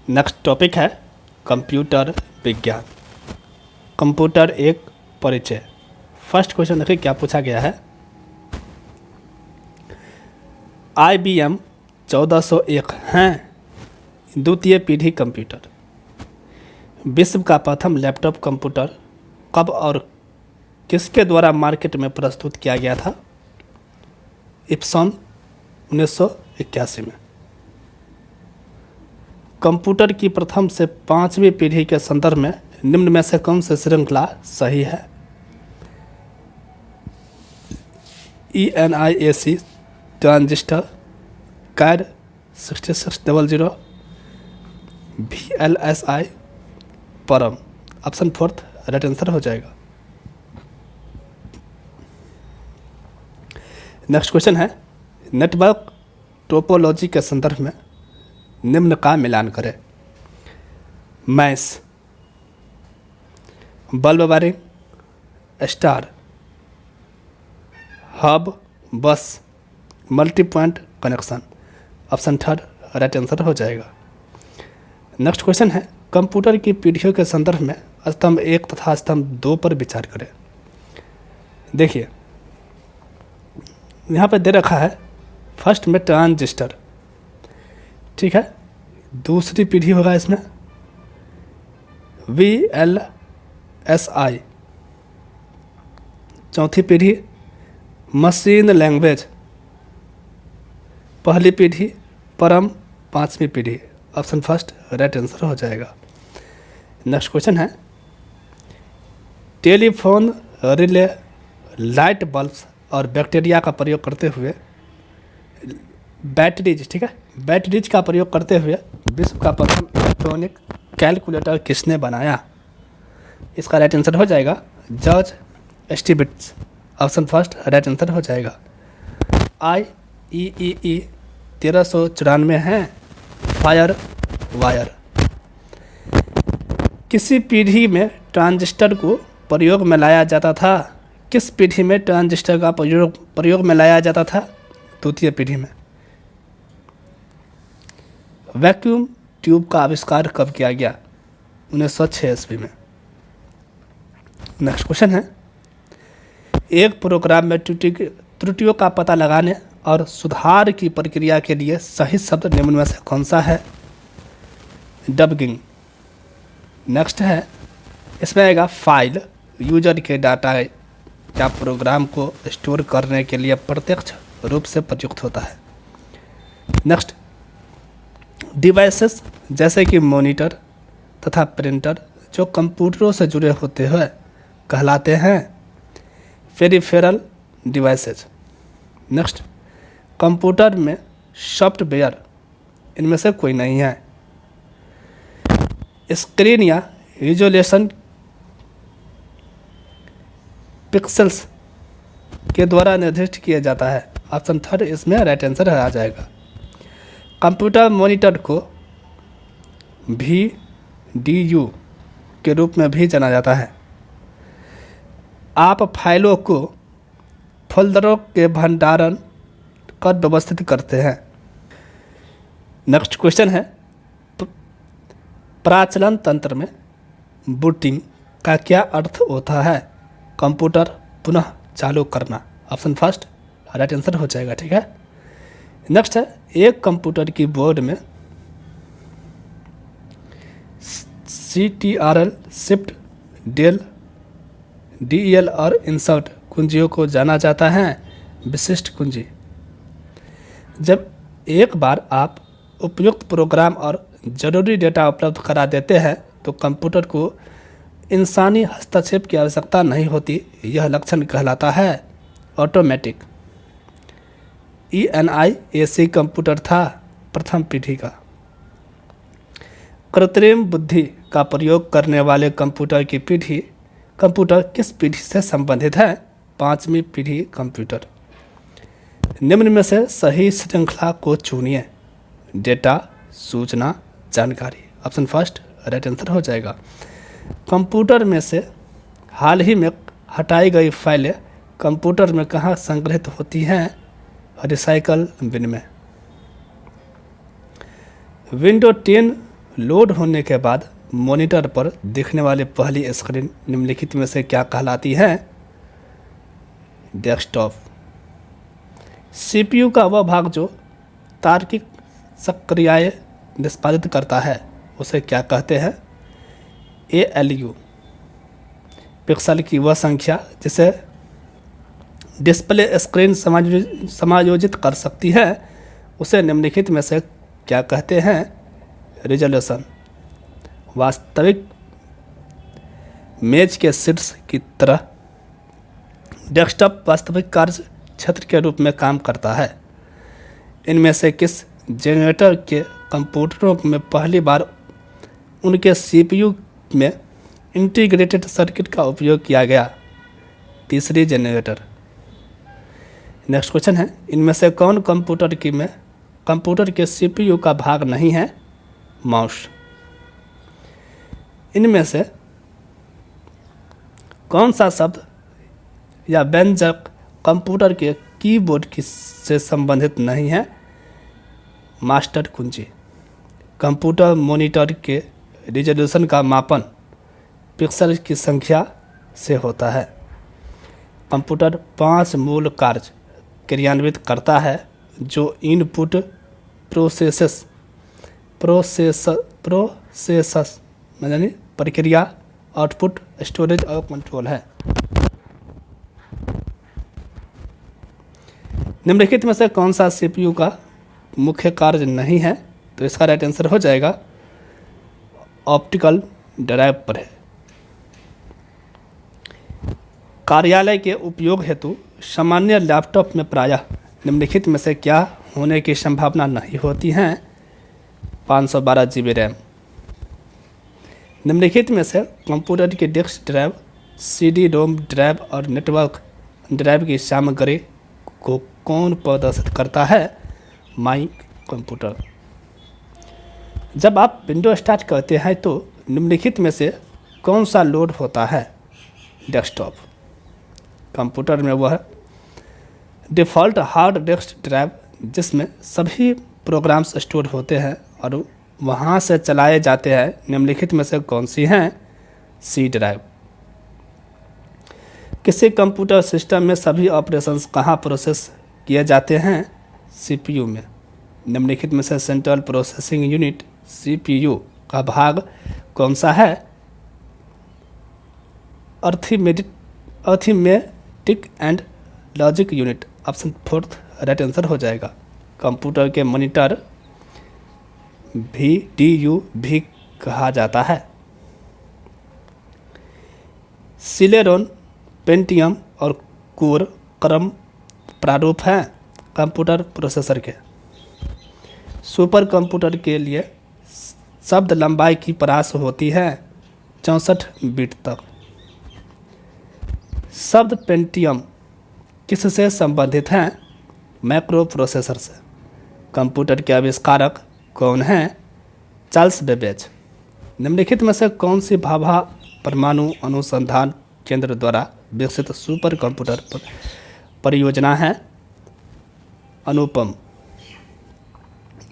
Next topic है computer विज्ञान। Computer एक परिचय। फर्स्ट क्वेश्चन देखिए क्या पूछा गया है। IBM 1401 हैं द्वितीय पीढ़ी कंप्यूटर। विश्व का प्रथम लैपटॉप कंप्यूटर कब और किसके द्वारा मार्केट में प्रस्तुत किया गया था? इप्सन 1981 में। कंप्यूटर की प्रथम से पांचवी पीढ़ी के संदर्भ में निम्न में से कौन सी श्रृंखला सही है? ENIAC ट्रांजिस्टर, कैड 6600, VLSI, Param. Option fourth right answer हो जाएगा। नेक्स्ट क्वेश्चन है नेटवर्क टोपोलॉजी के संदर्भ में निम्न का मिलान करें। Mesh, bulb wiring, star, hub, bus, multi point connection. Option third right answer हो जाएगा। नेक्स्ट क्वेश्चन है कंप्यूटर की पीढ़ियों के संदर्भ में स्तंभ 1 तथा स्तंभ 2 पर विचार करें। देखिए यहाँ पे दे रखा है फर्स्ट में ट्रांजिस्टर, ठीक है। दूसरी पीढ़ी होगा इसमें VLSI। चौथी पीढ़ी मशीन लैंग्वेज। पहली पीढ़ी परम। पांचवी पीढ़ी। ऑप्शन फर्स्ट राइट आंसर हो जाएगा। नेक्स्ट क्वेश्चन है टेलीफोन, रिले, लाइट बल्ब्स और बैक्टीरिया का प्रयोग करते हुए बैटरीज, ठीक है, बैटरीज का प्रयोग करते हुए विश्व का प्रथम इलेक्ट्रॉनिक कैलकुलेटर किसने बनाया? इसका राइट आंसर हो जाएगा George Stiglitz. Option first right answer हो जाएगा। IEEE 1394 है फायर वायर। किसी पीढ़ी में ट्रांजिस्टर को प्रयोग में लाया जाता था? किस पीढ़ी में ट्रांजिस्टर का प्रयोग में लाया जाता था? द्वितीय पीढ़ी में। वैक्यूम ट्यूब का आविष्कार कब किया गया? 1906 ईस्वी में। नेक्स्ट क्वेश्चन है एक प्रोग्राम में त्रुटियों का पता लगाने और सुधार की प्रक्रिया के लिए सही शब्द निम्न में से कौन सा है? डबगिंग। नेक्स्ट है इसमें आएगा फाइल, यूजर के डाटा या प्रोग्राम को स्टोर करने के लिए प्रत्यक्ष रूप से प्रयुक्त होता है। नेक्स्ट डिवाइसेस जैसे कि मॉनिटर तथा प्रिंटर जो कंप्यूटरों से जुड़े होते हैं कहलाते हैं पेरिफेरल डिवाइसेस। नेक्स्ट कंप्यूटर में सॉफ्टवेयर इनमें से कोई नहीं है। स्क्रीन या रिजोल्यूशन पिक्सेल्स के द्वारा निर्दिष्ट किया जाता है। ऑप्शन थर्ड इसमें राइट आंसर आ जाएगा। कंप्यूटर मॉनिटर को VDU के रूप में भी जाना जाता है। आप फाइलों को फोल्डरों के भंडारण कर व्यवस्थित करते हैं। नेक्स्ट क्वेश्चन है प्राचलन तंत्र में बूटिंग का क्या अर्थ होता है? कंप्यूटर पुनः चालू करना। ऑप्शन फर्स्ट राइट आंसर हो जाएगा, ठीक है। नेक्स्ट है एक कंप्यूटर की बोर्ड में CTRL, शिफ्ट, डेल, DEL और इंसर्ट कुंजियों को जाना जाता है विशिष्ट कुंजी। जब एक बार आप उपयुक्त प्रोग्राम और ज़रूरी डेटा उपलब्ध करा देते हैं तो कंप्यूटर को इंसानी हस्तक्षेप की आवश्यकता नहीं होती। यह लक्षण कहलाता है ऑटोमेटिक। ENIAC कंप्यूटर था प्रथम पीढ़ी का। कृत्रिम बुद्धि का प्रयोग करने वाले कंप्यूटर किस पीढ़ी से संबंधित है? पांचवी पीढ़ी कंप्यूटर। निम्न में से सही श्रृंखला को चुनिए। डेटा, सूचना, जानकारी। ऑप्शन फर्स्ट राइट आंसर हो जाएगा। कंप्यूटर में से हाल ही में हटाई गई फाइलें कंप्यूटर में कहाँ संग्रहित होती हैं? रिसाइकल बिन में। विंडो 10 लोड होने के बाद मॉनिटर पर दिखने वाली पहली स्क्रीन निम्नलिखित में से क्या कहलाती है? डेस्कटॉप। सीपीयू का वह भाग जो तार्किक प्रक्रियाएं निष्पादित करता है उसे क्या कहते हैं? ALU। पिक्सल की वह संख्या जिसे डिस्प्ले स्क्रीन समायोजित कर सकती है उसे निम्नलिखित में से क्या कहते हैं? रिजोल्यूशन। वास्तविक मेज के शीर्ष की तरह डेस्कटॉप वास्तविक कार्य क्षेत्र के रूप में काम करता है। इनमें से किस जनरेटर के कंप्यूटरों में पहली बार उनके सीपीयू में इंटीग्रेटेड सर्किट का उपयोग किया गया? तीसरी जनरेटर। नेक्स्ट क्वेश्चन है, इनमें से कौन कंप्यूटर के सीपीयू का भाग नहीं है? माउस। इनमें से कौन सा शब्द या व्यंजक कंप्यूटर के कीबोर्ड से संबंधित नहीं है? मास्टर कुंजी। कंप्यूटर मॉनिटर के रिजोल्यूशन का मापन पिक्सल की संख्या से होता है। कंप्यूटर 5 मूल कार्य क्रियान्वित करता है जो इनपुट प्रोसेसस यानी प्रक्रिया, आउटपुट, स्टोरेज और कंट्रोल है। निम्नलिखित में से कौन सा सीपीयू का मुख्य कार्य नहीं है? तो इसका राइट आंसर हो जाएगा ऑप्टिकल ड्राइव पर है। कार्यालय के उपयोग हेतु सामान्य लैपटॉप में प्रायः निम्नलिखित में से क्या होने की संभावना नहीं होती है? 512 GB रैम। निम्नलिखित में से कंप्यूटर की डिस्क ड्राइव, CD-ROM ड्राइव और नेटवर्क ड्राइव की सामग्री को कौन प्रदर्शित करता है? My computer. जब आप विंडो स्टार्ट करते हैं तो निम्नलिखित में से कौन सा लोड होता है? डेस्कटॉप। कंप्यूटर में वह डिफ़ॉल्ट हार्ड डिस्क ड्राइव जिसमें सभी प्रोग्राम्स स्टोर होते हैं और वहाँ से चलाए जाते हैं निम्नलिखित में से कौन सी हैं? C drive. किसी कंप्यूटर सिस्टम में सभी ऑपरेशंस कहाँ प्रोसेस किए जाते हैं? सीपीयू में। निम्नलिखित में से सेंट्रल प्रोसेसिंग यूनिट सीपीयू का भाग कौन सा है? Arithmetic and logic unit. Option 4 right answer हो जाएगा। कंप्यूटर के मॉनिटर VDU भी कहा जाता है। सिलेरॉन, पेंटियम और कोर क्रम प्रारूप हैं कंप्यूटर प्रोसेसर के। सुपर कंप्यूटर के लिए शब्द लंबाई की परास होती है 64 बिट तक। शब्द पेंटियम किससे संबंधित हैं? मैक्रो प्रोसेसर से। कंप्यूटर के आविष्कारक कौन हैं? Charles Babbage. निम्नलिखित में से कौन सी भाभा परमाणु अनुसंधान केंद्र द्वारा विकसित सुपर कंप्यूटर परियोजना है? अनुपम।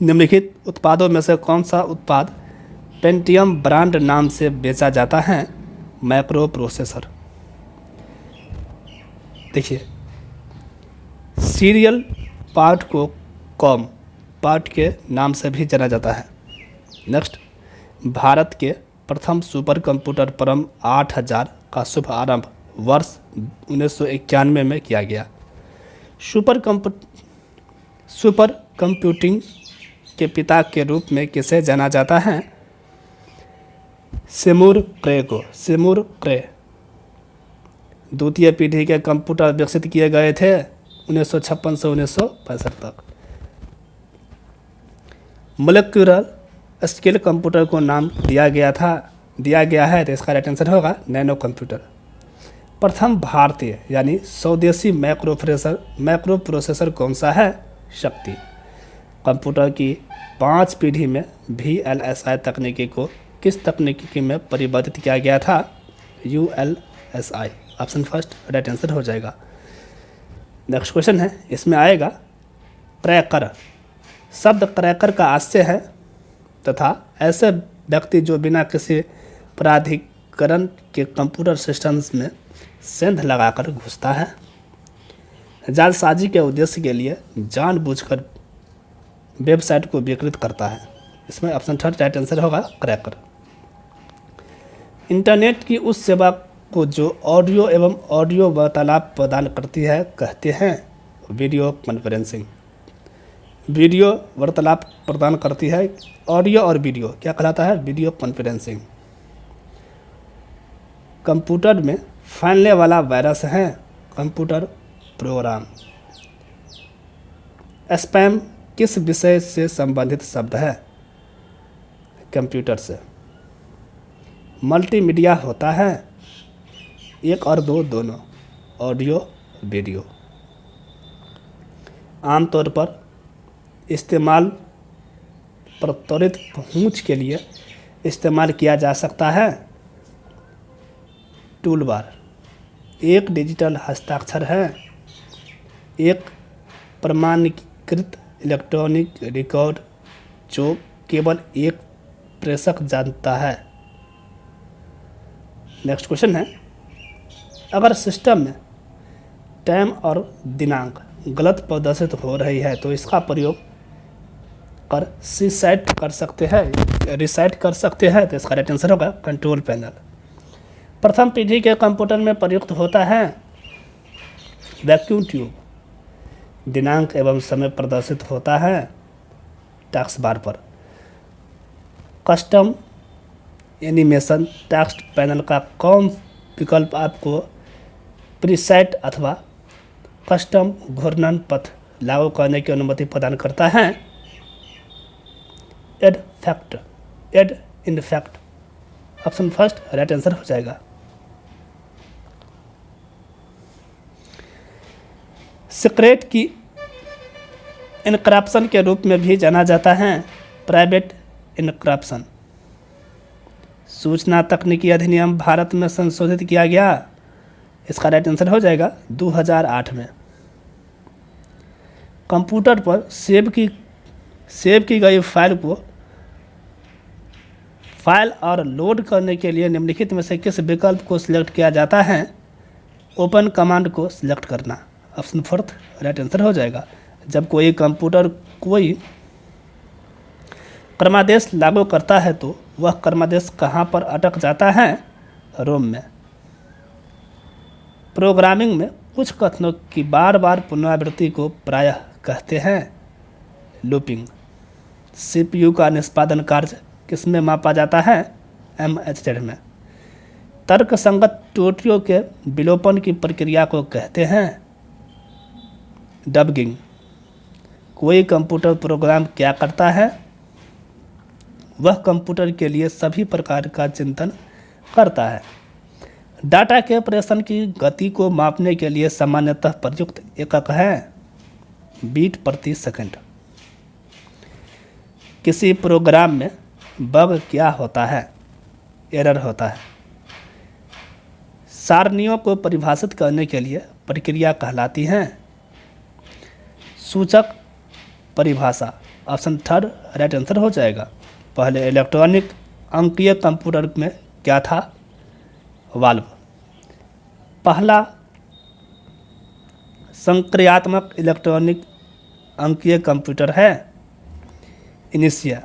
निम्नलिखित उत्पादों में से कौन सा उत्पाद पेंटियम ब्रांड नाम से बेचा जाता है? Macro processor. देखिए, सीरियल पार्ट को कॉम पार्ट के नाम से भी जाना जाता है। नेक्स्ट, भारत के प्रथम सुपर कंप्यूटर परम 8000 का शुभ आरंभ वर्ष 1991 में किया गया। सुपर कंप्यूटिंग के पिता के रूप में किसे जाना जाता है? सेमूर क्रे को। सेमूर क्रे द्वितीय पीढ़ी के कंप्यूटर विकसित किए गए थे 1956 से 1965 तक। मोलेक्युलर स्केल कंप्यूटर को नाम दिया गया है तो इसका राइट आंसर होगा नैनो कंप्यूटर। प्रथम भारतीय यानी स्वदेशी मैक्रो प्रोसेसर कौन सा है? शक्ति। कंप्यूटर की 5 पीढ़ी में VLSI तकनीकी को किस तकनीकी में परिवर्तित किया गया था? ULSI। Option first right answer हो जाएगा। नेक्स्ट क्वेश्चन है, इसमें आएगा क्रैकर। शब्द क्रैकर का आशय है तथा ऐसे व्यक्ति जो बिना किसी प्राधिकरण के कंप्यूटर सिस्टम्स में सेंध लगाकर घुसता है। जालसाजी के उद्देश्य के लिए जानबूझकर वेबसाइट को विकृत करता है। इसमें ऑप्शन थर्ड राइट आंसर होगा क्रैकर। इंटरनेट की उस सेवा को जो ऑडियो एवं ऑडियो वार्तालाप प्रदान करती है कहते हैं वीडियो कॉन्फ्रेंसिंग। वीडियो वार्तालाप प्रदान करती है, ऑडियो और वीडियो क्या कहलाता है? Video conferencing. कंप्यूटर में फैलने वाला वायरस है कंप्यूटर प्रोग्राम। स्पैम किस विषय से संबंधित शब्द है? कंप्यूटर से। मल्टीमीडिया होता है एक और दो दोनों, ऑडियो वीडियो। आमतौर पर इस्तेमाल पर त्वरित पहुंच के लिए इस्तेमाल किया जा सकता है टूल बार। एक डिजिटल हस्ताक्षर है, एक प्रमाणीकृत इलेक्ट्रॉनिक रिकॉर्ड जो केवल एक प्रेषक जानता है। नेक्स्ट क्वेश्चन है, अगर सिस्टम में टाइम और दिनांक गलत प्रदर्शित हो रही है तो इसका प्रयोग कर रीसेट कर सकते हैं। तो इसका राइट आंसर होगा कंट्रोल पैनल। प्रथम पीढ़ी के कंप्यूटर में प्रयुक्त होता है वैक्यूम ट्यूब। दिनांक एवं समय प्रदर्शित होता है टास्क बार पर। कस्टम एनिमेशन टास्क पैनल का कौन विकल्प आपको प्रीसेट अथवा कस्टम घूर्णन पथ लागू करने की अनुमति प्रदान करता है? एड in fact. Option first right answer हो जाएगा। सीक्रेट की इनक्रप्शन के रूप में भी जाना जाता है प्राइवेट इनक्रप्शन। सूचना तकनीकी अधिनियम भारत में संशोधित किया गया। इसका राइट आंसर हो जाएगा 2008 में। कंप्यूटर पर सेव की गई फाइल और लोड करने के लिए निम्नलिखित में से किस विकल्प को सिलेक्ट किया जाता है? ओपन कमांड को सिलेक्ट करना। ऑप्शन फोर्थ राइट आंसर हो जाएगा। जब कोई कंप्यूटर कोई क्रमादेश लागू करता है तो वह क्रमादेश कहाँ पर अटक जाता है? रोम में। प्रोग्रामिंग में कुछ कथनों की बार बार पुनरावृत्ति को प्रायः कहते हैं लूपिंग। सीपीयू का निष्पादन कार्य किसमें मापा जाता है? MHz में। तर्क संगत त्रुटियों के विलोपन की प्रक्रिया को कहते हैं डबगिंग। कोई कंप्यूटर प्रोग्राम क्या करता है? वह कंप्यूटर के लिए सभी प्रकार का चिंतन करता है। डाटा के ऑपरेशन की गति को मापने के लिए सामान्यतः प्रयुक्त एकक है बीट प्रति सेकंड। किसी प्रोग्राम में बग क्या होता है? एरर होता है। सारणियों को परिभाषित करने के लिए प्रक्रिया कहलाती है सूचक परिभाषा। ऑप्शन थर्ड राइट आंसर हो जाएगा। पहले इलेक्ट्रॉनिक अंकीय कंप्यूटर में क्या था? वाल्व। पहला संक्रियात्मक इलेक्ट्रॉनिक अंकीय कंप्यूटर है इनिशिया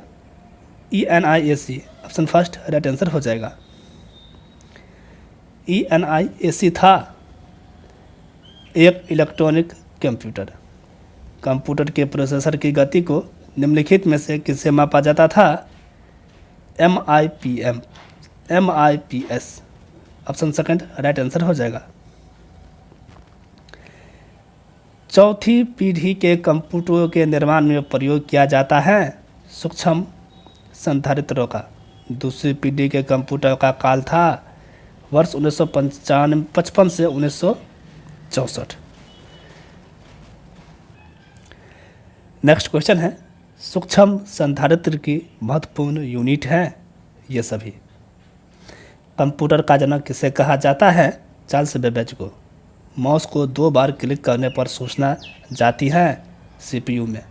ENIAC। Option first right answer हो जाएगा। ENIAC था एक इलेक्ट्रॉनिक कंप्यूटर। कंप्यूटर के प्रोसेसर की गति को निम्नलिखित में से किससे मापा जाता था? MIPS। Option second right answer हो जाएगा। चौथी पीढ़ी के कंप्यूटरों के निर्माण में प्रयोग किया जाता है सूक्ष्म संधारित्रों का। दूसरी पीढ़ी के कंप्यूटर का काल था वर्ष 1955 से 1964। नेक्स्ट क्वेश्चन है, सूक्ष्म संधारित्र की महत्वपूर्ण यूनिट है ये सभी। कंप्यूटर का जनक किसे कहा जाता है? चार्ल्स बेबेज को। माउस को 2 बार क्लिक करने पर सूचना जाती है सीपीयू में।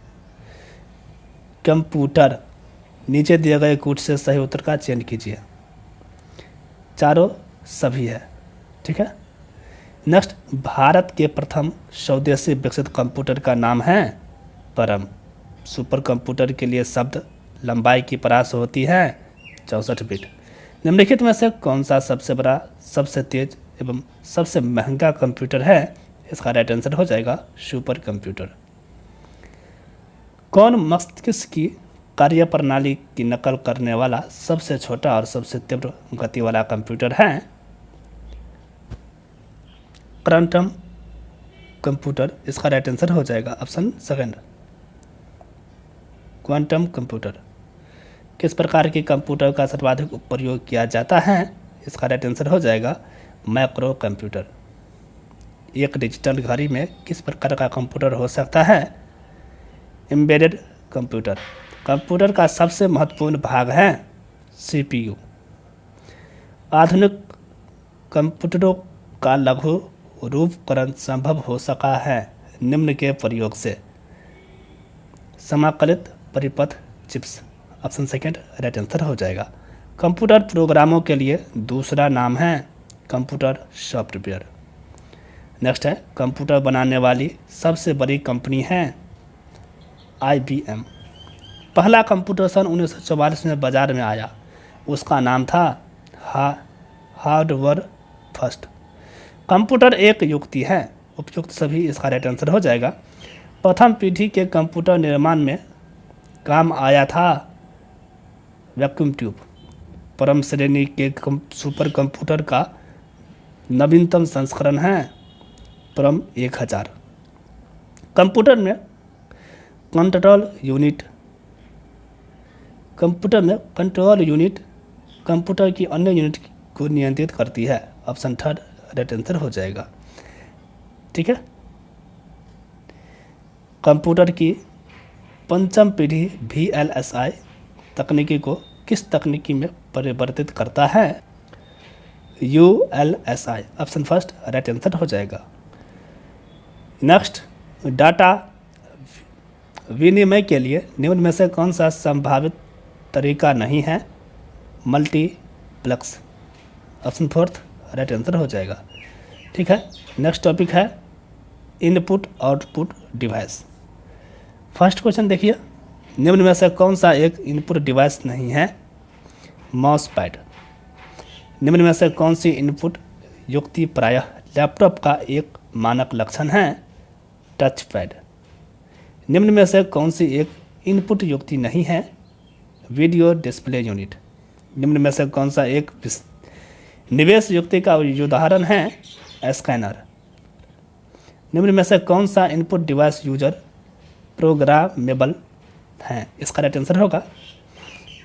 कंप्यूटर नीचे दिए गए कूट से सही उत्तर का चयन कीजिए। चारों सभी है, ठीक है। नेक्स्ट, भारत के प्रथम स्वदेशी विकसित कंप्यूटर का नाम है परम। सुपर कंप्यूटर के लिए शब्द लंबाई की परास होती है 64 बिट। निम्नलिखित में से कौन सा सबसे बड़ा, सबसे तेज एवं सबसे महंगा कंप्यूटर है? इसका राइट आंसर हो जाएगा सुपर कंप्यूटर। कौन मस्तिष्क की कार्य प्रणाली की नकल करने वाला सबसे छोटा और सबसे तीव्र गति वाला कंप्यूटर है? Quantum computer. इसका राइट आंसर हो जाएगा ऑप्शन सेकंड, क्वांटम कंप्यूटर। किस प्रकार के कंप्यूटर का सर्वाधिक प्रयोग किया जाता है? इसका राइट आंसर हो जाएगा माइक्रो कंप्यूटर। एक डिजिटल घड़ी में किस प्रकार का कंप्यूटर हो सकता है? Embedded computer. कंप्यूटर का सबसे महत्वपूर्ण भाग है सीपीयू। आधुनिक कंप्यूटरों का लघु रूपकरण संभव हो सका है निम्न के प्रयोग से। समाकलित परिपथ chips. Option second right answer हो जाएगा। कंप्यूटर प्रोग्रामों के लिए दूसरा नाम है कंप्यूटर सॉफ्टवेयर। नेक्स्ट है, कंप्यूटर बनाने वाली सबसे बड़ी कंपनी है IBM। पहला कंप्यूटर सन 1944 में बाजार में आया, उसका नाम था हार्डवेयर फर्स्ट। कंप्यूटर एक युक्ति है, उपयुक्त सभी, इसका राइट आंसर हो जाएगा। प्रथम पीढ़ी के कंप्यूटर निर्माण में काम आया था वैक्यूम ट्यूब। परम श्रेणी के सुपर कंप्यूटर का नवीनतम संस्करण है परम 1000। कंप्यूटर में कंट्रोल यूनिट कंप्यूटर की अन्य यूनिट को नियंत्रित करती है। ऑप्शन थर्ड राइट आंसर हो जाएगा, ठीक है। कंप्यूटर की पंचम पीढ़ी VLSI तकनीकी को किस तकनीकी में परिवर्तित करता है? ULSI। Option first right answer हो जाएगा। नेक्स्ट, डाटा विनिमय के लिए निम्न में से कौन सा संभावित तरीका नहीं है? Multiplex. Option fourth right answer हो जाएगा, ठीक है। नेक्स्ट टॉपिक है input output device. First question देखिए, निम्न में से कौन सा एक इनपुट डिवाइस नहीं है? Mouse pad. निम्न में से कौन सी इनपुट युक्ति प्रायः लैपटॉप का एक मानक लक्षण है? Touch pad. निम्न में से कौन सी एक इनपुट युक्ति नहीं है? Video display unit. निम्न में से कौन सा एक निवेश युक्ति का उदाहरण है? स्कैनर। निम्न में से कौन सा इनपुट डिवाइस यूजर प्रोग्रामेबल है? इसका राइट आंसर होगा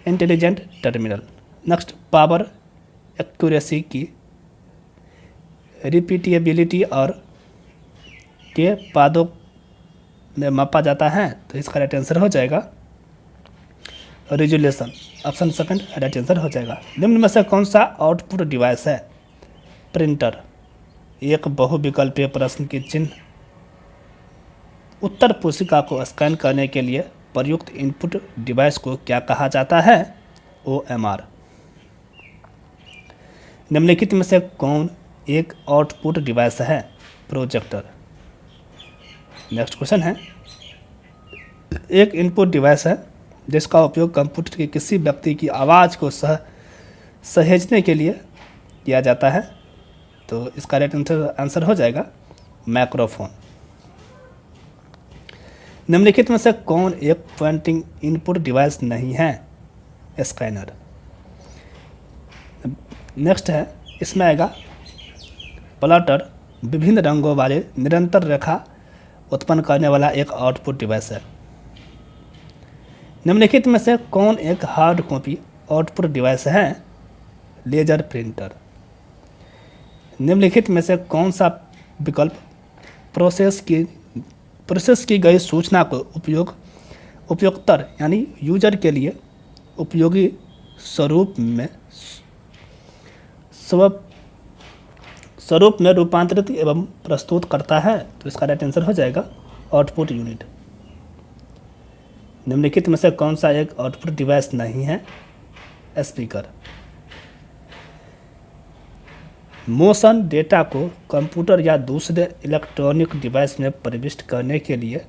intelligent terminal. Next, power accuracy की रिपीटेबिलिटी और के पादों में मापा जाता है, तो इसका राइट आंसर हो जाएगा resolution. Option second right answer हो जाएगा। निम्न में से कौन सा आउटपुट डिवाइस है? प्रिंटर। एक बहुविकल्पीय प्रश्न के चिन्ह उत्तर पुस्तिका को स्कैन करने के लिए प्रयुक्त इनपुट डिवाइस को क्या कहा जाता है? OMR। निम्नलिखित में से कौन एक आउटपुट डिवाइस है? प्रोजेक्टर। नेक्स्ट क्वेश्चन है, एक इनपुट डिवाइस है जिसका उपयोग कंप्यूटर के किसी व्यक्ति की आवाज़ को सहेजने के लिए किया जाता है, तो इसका राइट आंसर हो जाएगा माइक्रोफोन। निम्नलिखित में से कौन एक पॉइंटिंग इनपुट डिवाइस नहीं है? स्कैनर। नेक्स्ट है, इसमें आएगा प्लॉटर। विभिन्न रंगों वाले निरंतर रेखा उत्पन्न करने वाला एक आउटपुट डिवाइस है। निम्नलिखित में से कौन एक हार्ड कॉपी आउटपुट डिवाइस है? Laser printer. निम्नलिखित में से कौन सा विकल्प प्रोसेस की गई सूचना को उपयोगतर यानी यूजर के लिए उपयोगी स्वरूप में रूपांतरित एवं प्रस्तुत करता है, तो इसका राइट आंसर हो जाएगा आउटपुट यूनिट। निम्नलिखित में से कौन सा एक आउटपुट डिवाइस नहीं है? स्पीकर। मोशन डेटा को कंप्यूटर या दूसरे इलेक्ट्रॉनिक डिवाइस में प्रविष्ट करने के लिए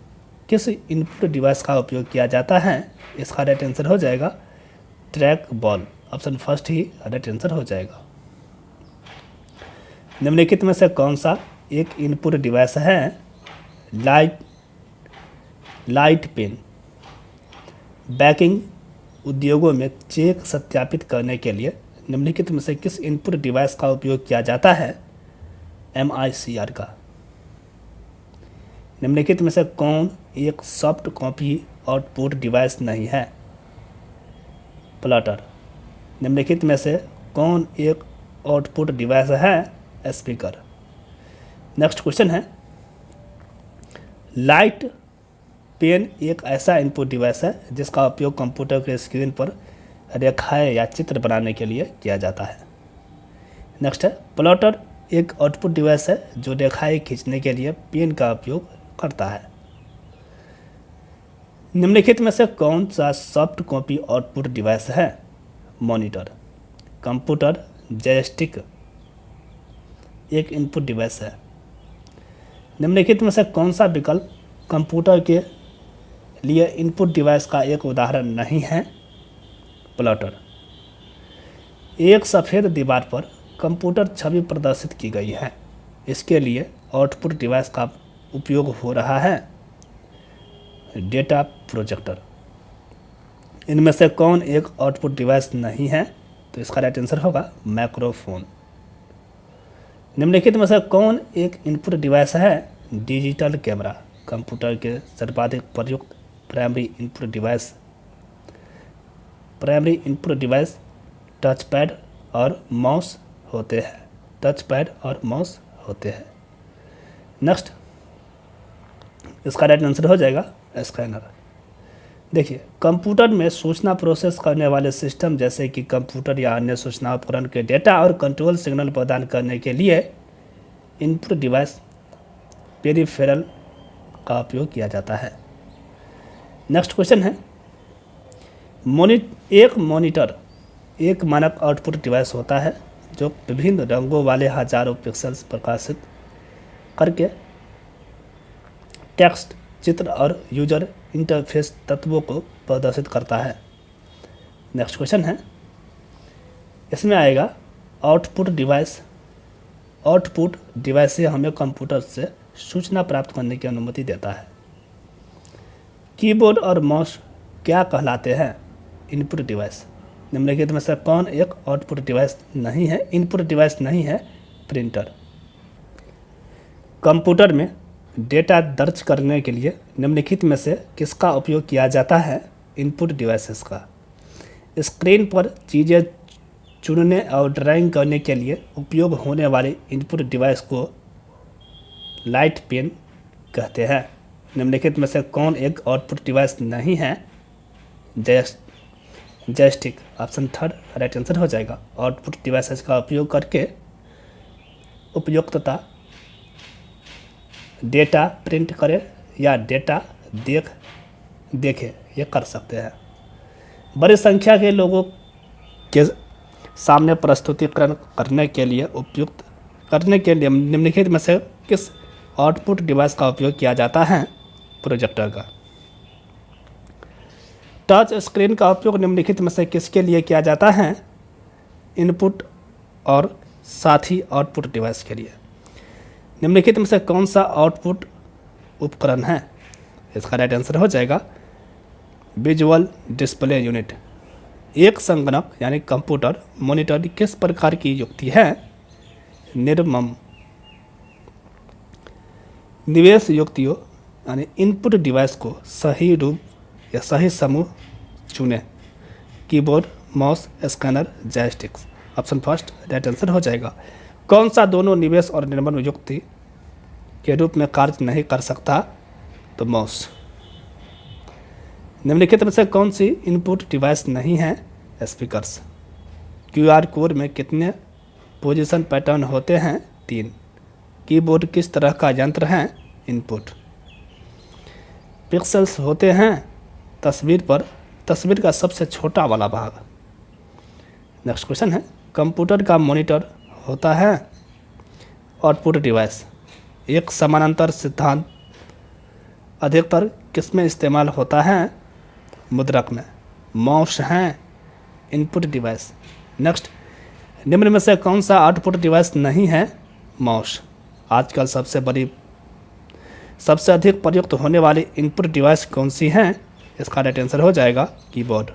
किस इनपुट डिवाइस का उपयोग किया जाता है? इसका राइट आंसर हो जाएगा ट्रैक बॉल। ऑप्शन फर्स्ट ही राइट आंसर हो जाएगा। निम्नलिखित में से कौन सा एक इनपुट डिवाइस है? Light pen. बैंकिंग उद्योगों में चेक सत्यापित करने के लिए निम्नलिखित में से किस इनपुट डिवाइस का उपयोग किया जाता है? MICR का। निम्नलिखित में से कौन एक सॉफ्ट कॉपी आउटपुट डिवाइस नहीं है? प्लॉटर। निम्नलिखित में से कौन एक आउटपुट डिवाइस है? स्पीकर। नेक्स्ट क्वेश्चन है, लाइट पेन एक ऐसा इनपुट डिवाइस है जिसका उपयोग कंप्यूटर के स्क्रीन पर रेखाएं या चित्र बनाने के लिए किया जाता है। नेक्स्ट है, प्लॉटर एक आउटपुट डिवाइस है जो रेखाएं खींचने के लिए पेन का उपयोग करता है। निम्नलिखित में से कौन सा सॉफ्ट कॉपी आउटपुट डिवाइस है? मॉनिटर। कंप्यूटर जॉयस्टिक एक इनपुट डिवाइस है। निम्नलिखित में से कौन सा विकल्प कंप्यूटर के लिए इनपुट डिवाइस का एक उदाहरण नहीं है? प्लॉटर। एक सफ़ेद दीवार पर कंप्यूटर छवि प्रदर्शित की गई है, इसके लिए आउटपुट डिवाइस का उपयोग हो रहा है डेटा प्रोजेक्टर। इनमें से कौन एक आउटपुट डिवाइस नहीं है? तो इसका राइट आंसर होगा माइक्रोफोन। निम्नलिखित में से कौन एक इनपुट डिवाइस है? Digital camera. कंप्यूटर के सर्वाधिक प्रयुक्त प्राइमरी इनपुट डिवाइस टचपैड और माउस होते हैं। नेक्स्ट, इसका राइट आंसर हो जाएगा स्कैनर। देखिए, कंप्यूटर में सूचना प्रोसेस करने वाले सिस्टम जैसे कि कंप्यूटर या अन्य सूचना उपकरण के डेटा और कंट्रोल सिग्नल प्रदान करने के लिए इनपुट डिवाइस पेरिफेरल का उपयोग किया जाता है। नेक्स्ट क्वेश्चन है, एक मॉनिटर एक मानक आउटपुट डिवाइस होता है जो विभिन्न रंगों वाले हजारों पिक्सेल्स प्रकाशित करके टेक्स्ट, चित्र और यूजर इंटरफेस तत्वों को प्रदर्शित करता है। नेक्स्ट क्वेश्चन है, इसमें आएगा आउटपुट डिवाइस से हमें कंप्यूटर से सूचना प्राप्त करने की अनुमति देता है। कीबोर्ड और माउस क्या कहलाते हैं? Input device. निम्नलिखित में से कौन एक आउटपुट डिवाइस नहीं है? इनपुट डिवाइस नहीं है प्रिंटर। कंप्यूटर में डेटा दर्ज करने के लिए निम्नलिखित में से किसका उपयोग किया जाता है? इनपुट डिवाइसेस का। स्क्रीन पर चीज़ें चुनने और ड्राइंग करने के लिए उपयोग होने वाले इनपुट डिवाइस को लाइट पेन कहते हैं। निम्नलिखित में से कौन एक आउटपुट डिवाइस नहीं है? Joystick. Option third right answer हो जाएगा। आउटपुट डिवाइसेस का उपयोग करके उपयोक्ता डेटा प्रिंट करे या डेटा देखे ये कर सकते हैं। बड़ी संख्या के लोगों के सामने प्रस्तुतिकरण करने के लिए निम्नलिखित में से किस आउटपुट डिवाइस का उपयोग किया जाता है? प्रोजेक्टर का। टच स्क्रीन का उपयोग निम्नलिखित में से किसके लिए किया जाता है? इनपुट और साथ ही आउटपुट डिवाइस के लिए। निम्नलिखित में से कौन सा आउटपुट उपकरण है? इसका राइट आंसर हो जाएगा विजुअल डिस्प्ले यूनिट। एक संगणक यानी कंप्यूटर मॉनिटर किस प्रकार की युक्ति है? निर्मम। निवेश युक्तियों यानी इनपुट डिवाइस को सही रूप या सही समूह चुनें। Keyboard, mouse, scanner, joysticks. Option first right answer हो जाएगा। कौन सा दोनों निवेश और निर्माण युक्ति के रूप में कार्य नहीं कर सकता? तो माउस। निम्नलिखित में से कौन सी इनपुट डिवाइस नहीं है? स्पीकर्स। QR कोड में कितने पोजीशन पैटर्न होते हैं? 3। कीबोर्ड किस तरह का यंत्र है? इनपुट। पिक्सेल्स होते हैं तस्वीर का सबसे छोटा वाला भाग। नेक्स्ट क्वेश्चन है, कंप्यूटर का मॉनिटर होता है आउटपुट डिवाइस। एक समानांतर सिद्धांत अधिकतर किसमें इस्तेमाल होता है? मुद्रक में। माउस है इनपुट डिवाइस। नेक्स्ट, निम्न में से कौन सा आउटपुट डिवाइस नहीं है? माउस। आजकल सबसे अधिक प्रयुक्त होने वाली इनपुट डिवाइस कौन सी है? इसका राइट आंसर हो जाएगा कीबोर्ड।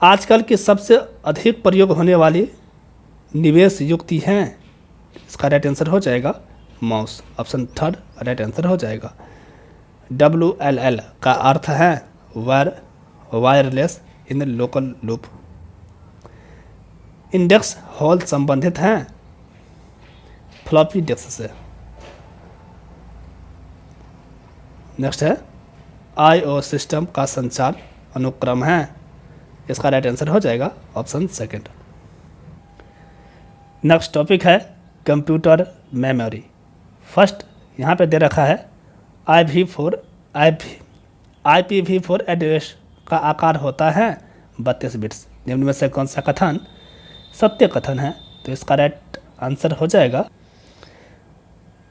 आजकल की सबसे अधिक प्रयोग होने वाली निवेश युक्ति है। इसका राइट आंसर हो जाएगा mouse. Option third right answer हो जाएगा। WLL का अर्थ है wireless in local loop. Index hall संबंधित हैं फ्लॉपी डिस्क से। नेक्स्ट है, IO सिस्टम का संचार अनुक्रम है। इसका राइट आंसर हो जाएगा ऑप्शन सेकंड। नेक्स्ट टॉपिक है कंप्यूटर मेमोरी। फर्स्ट यहाँ पे दे रखा है IPv4 एड्रेस का आकार होता है 32 बिट्स। निम्न में से कौन सा कथन सत्य कथन है? तो इसका राइट आंसर हो जाएगा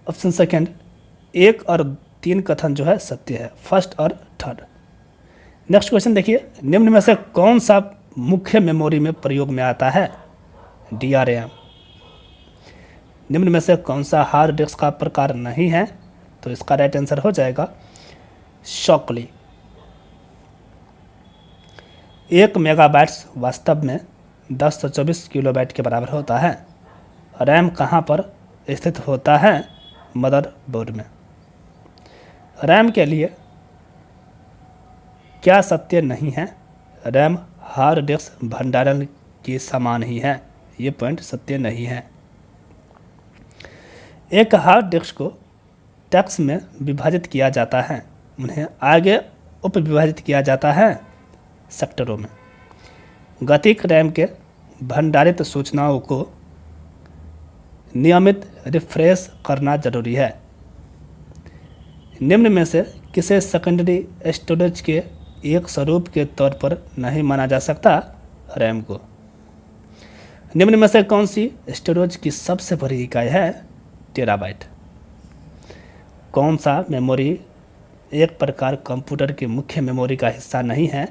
ऑप्शन सेकंड। 1 और 3 कथन जो है सत्य है, फर्स्ट और थर्ड। नेक्स्ट क्वेश्चन देखिए, निम्न में से कौन सा मुख्य मेमोरी में प्रयोग में आता है? DRAM। निम्न में से कौन सा हार्ड डिस्क का प्रकार नहीं है? तो इसका राइट आंसर हो जाएगा शॉकली। 1 मेगाबाइट्स वास्तव में 1024 किलोबाइट के बराबर होता है। रैम कहाँ पर स्थित होता है? मदरबोर्ड में। रैम के लिए क्या सत्य नहीं है? रैम हार्ड डिस्क भंडारण के समान ही है। ये पॉइंट सत्य नहीं है। एक हार्ड डिस्क को टैक्स में विभाजित किया जाता है, उन्हें आगे उप विभाजित किया जाता है सेक्टरों में। गतिक रैम के भंडारित सूचनाओं को नियमित रिफ्रेश करना जरूरी है। निम्न में से किसे सेकेंडरी स्टोरेज के एक स्वरूप के तौर पर नहीं माना जा सकता? रैम को। निम्न में से कौन सी स्टोरेज की सबसे बड़ी इकाई है? टेराबाइट। कौन सा मेमोरी एक प्रकार कंप्यूटर की मुख्य मेमोरी का हिस्सा नहीं है?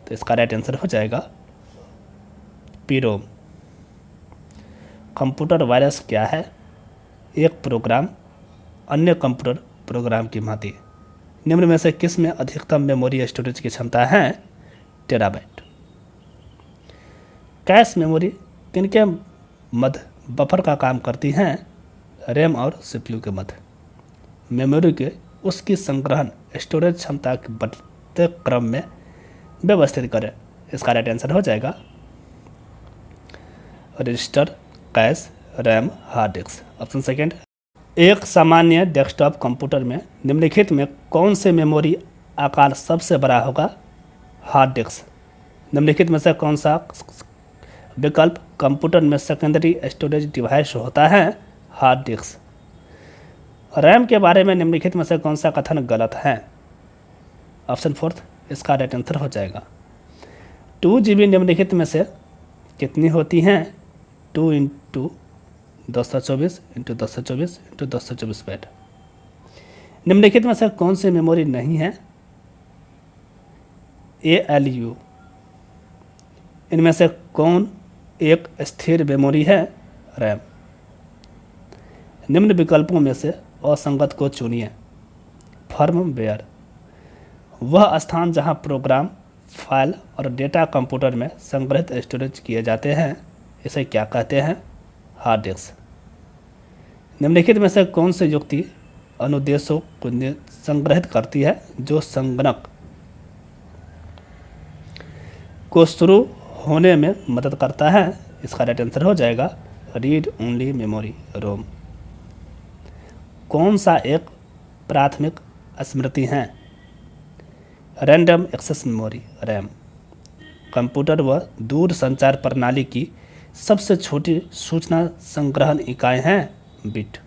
तो इसका राइट आंसर हो जाएगा पीरोम। कंप्यूटर वायरस क्या है? एक प्रोग्राम अन्य कंप्यूटर प्रोग्राम की भांति। निम्न में से किस में अधिकतम मेमोरी स्टोरेज की क्षमता है? टेराबाइट। कैश मेमोरी किनके मध्य बफर का काम करती हैं? रैम और CPU के मध्य। मेमोरी के उसकी संग्रहण स्टोरेज क्षमता के बढ़ते क्रम में व्यवस्थित करें। इसका राइट आंसर हो जाएगा register, cash, RAM, hard disk. Option second. एक सामान्य डेस्कटॉप कंप्यूटर में निम्नलिखित में कौन से मेमोरी आकार सबसे बड़ा होगा? Hard disk. निम्नलिखित में से कौन सा विकल्प कंप्यूटर में सेकेंडरी स्टोरेज डिवाइस होता है? Hard disk. रैम के बारे में निम्नलिखित में से कौन सा कथन गलत है? ऑप्शन फोर्थ इसका राइट आंसर हो जाएगा 2 GB निम्नलिखित में से कितनी होती हैं? 2 × 224 × 224 × 224 बाइट। निम्नलिखित में से कौन सी मेमोरी नहीं है? ALU। इनमें से कौन एक स्थिर मेमोरी है? रैम। निम्न विकल्पों में से असंगत को चुनिए। फर्मवेयर, वह स्थान जहां प्रोग्राम, फाइल और डेटा कंप्यूटर में संग्रहित स्टोरेज किए जाते हैं, इसे क्या कहते हैं? Hard disk. निम्नलिखित में से कौन सी युक्ति अनुदेशों को संग्रहित करती है जो संगणक को शुरू होने में मदद करता है? इसका राइट आंसर हो जाएगा रीड ओनली मेमोरी, रोम। कौन सा एक प्राथमिक स्मृति है? Random access memory, RAM. Computer व दूर संचार प्रणाली की सबसे छोटी सूचना संग्रहण इकाई हैं बिट।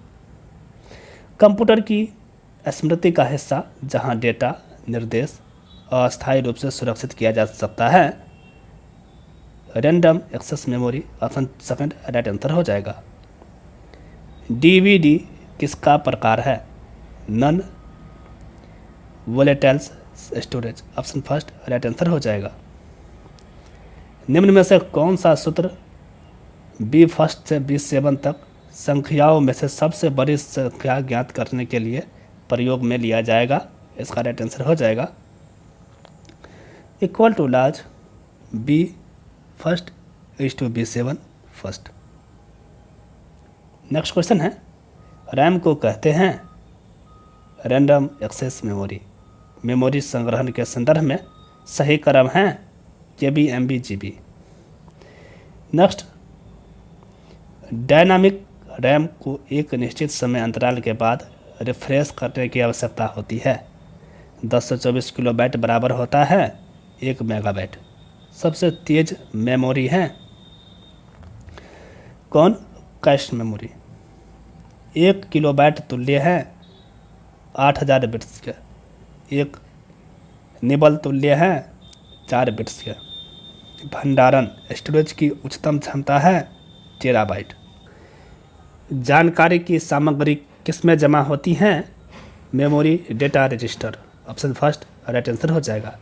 कंप्यूटर की स्मृति का हिस्सा जहां डेटा निर्देश अस्थायी रूप से सुरक्षित किया जा सकता है। Random access memory option second right answer हो जाएगा। डीवीडी किसका प्रकार है? Non volatile storage option first right answer हो जाएगा। निम्न में से कौन सा सूत्र B1 से B7 तक संख्याओं में से सबसे बड़ी संख्या ज्ञात करने के लिए प्रयोग में लिया जाएगा? इसका राइट आंसर हो जाएगा equal to large B1 is to B7 first. Next question है, रैम को कहते हैं रैंडम एक्सेस मेमोरी। मेमोरी संग्रहण के संदर्भ में सही क्रम है KB, MB, GB। Next, dynamic RAM को एक निश्चित समय अंतराल के बाद रिफ्रेश करने की आवश्यकता होती है। 1024 किलोबाइट बराबर होता है 1 मेगाबाइट। सबसे तेज मेमोरी है कौन? Cache memory. 1 किलोबाइट तुल्य है 8000 बिट्स के। 1 निबल तुल्य है 4 बिट्स के। भंडारण स्टोरेज की उच्चतम क्षमता है टेराबाइट। जानकारी की सामग्री किसमें जमा होती हैं? Memory data register option first right answer हो जाएगा।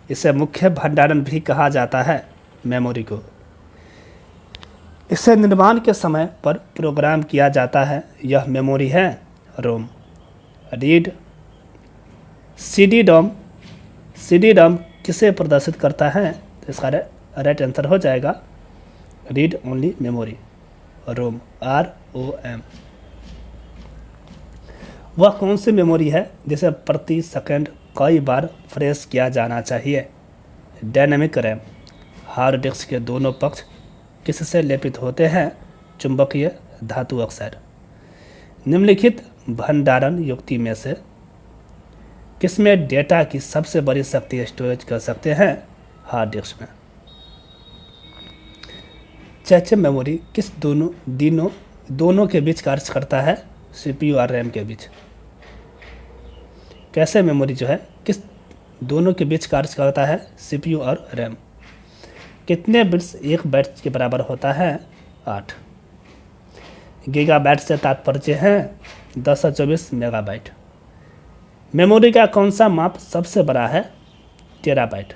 इसे मुख्य भंडारण भी कहा जाता है मेमोरी को। इसे निर्माण के समय पर प्रोग्राम किया जाता है। यह मेमोरी है ROM. Read CD ROM. CD ROM किसे प्रदर्शित करता है? तो इसका राइट आंसर हो जाएगा रीड ओनली मेमोरी रोम ROM। वह कौन सी मेमोरी है जिसे प्रति सेकंड कई बार फ्रेश किया जाना चाहिए? Dynamic RAM. हार्ड डिस्क के दोनों पक्ष किससे लेपित होते हैं? चुंबकीय धातु ऑक्साइड। निम्नलिखित भंडारण युक्ति में से किसमें डेटा की सबसे बड़ी शक्ति स्टोरेज कर सकते हैं? हार्ड डिस्क में। चैचे मेमोरी किस दोनों के बीच कार्य करता है? CPU और रैम के बीच। कैसे मेमोरी जो है किस दोनों के बीच कार्य करता है? CPU और रैम। कितने बिट्स 1 बाइट के बराबर होता है? 8। गीगाबाइट से तात्पर्य है 1024 मेगाबाइट। मेमोरी का कौन सा माप सबसे बड़ा है? टेराबाइट।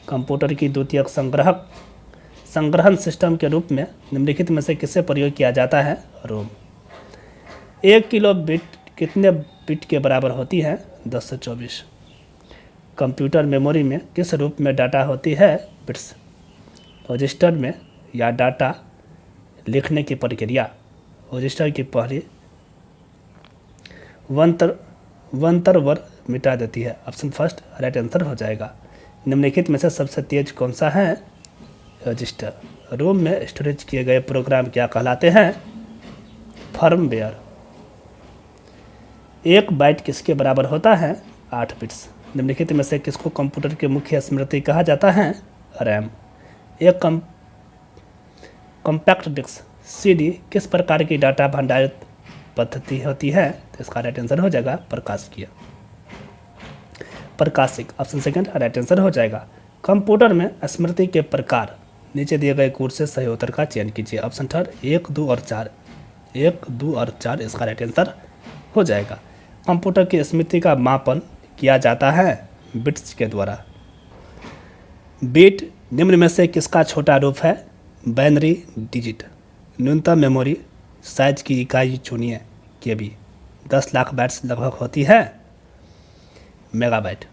कंप्यूटर की द्वितीयक संग्रहण सिस्टम के रूप में निम्नलिखित में से किसे प्रयोग किया जाता है? रोम। 1 किलो बिट कितने बिट के बराबर होती है? 1024। कंप्यूटर मेमोरी में किस रूप में डाटा होती है? बिट्स। रजिस्टर में या डाटा लिखने की प्रक्रिया रजिस्टर की पहली वंतर वर मिटा देती है। ऑप्शन फर्स्ट राइट आंसर हो जाएगा। निम्नलिखित में से सबसे तेज कौन सा है? रजिस्टर। रोम में स्टोरेज किए गए प्रोग्राम क्या कहलाते हैं? फर्मवेयर। 1 बाइट किसके बराबर होता है? 8 बिट्स। निम्नलिखित में से किसको कंप्यूटर की मुख्य स्मृति कहा जाता है? रैम। एक कॉम्पैक्ट डिस्क CD किस प्रकार की डाटा भंडारित पद्धति होती है? तो इसका राइट आंसर हो जाएगा प्रकाशिक। ऑप्शन सेकंड राइट आंसर हो जाएगा। कंप्यूटर में स्मृति के प्रकार नीचे दिए गए कोड से सही उत्तर का चयन कीजिए। ऑप्शन थर्ड 1, 2 और 4। 1, 2 और 4 इसका राइट आंसर हो जाएगा। कंप्यूटर की स्मृति का मापन किया जाता है बिट्स के द्वारा। बिट निम्न में से किसका छोटा रूप है? Binary digit. न्यूनतम मेमोरी साइज की इकाई चुनिए। KB। 10 लाख बाइट्स लगभग होती है मेगाबाइट।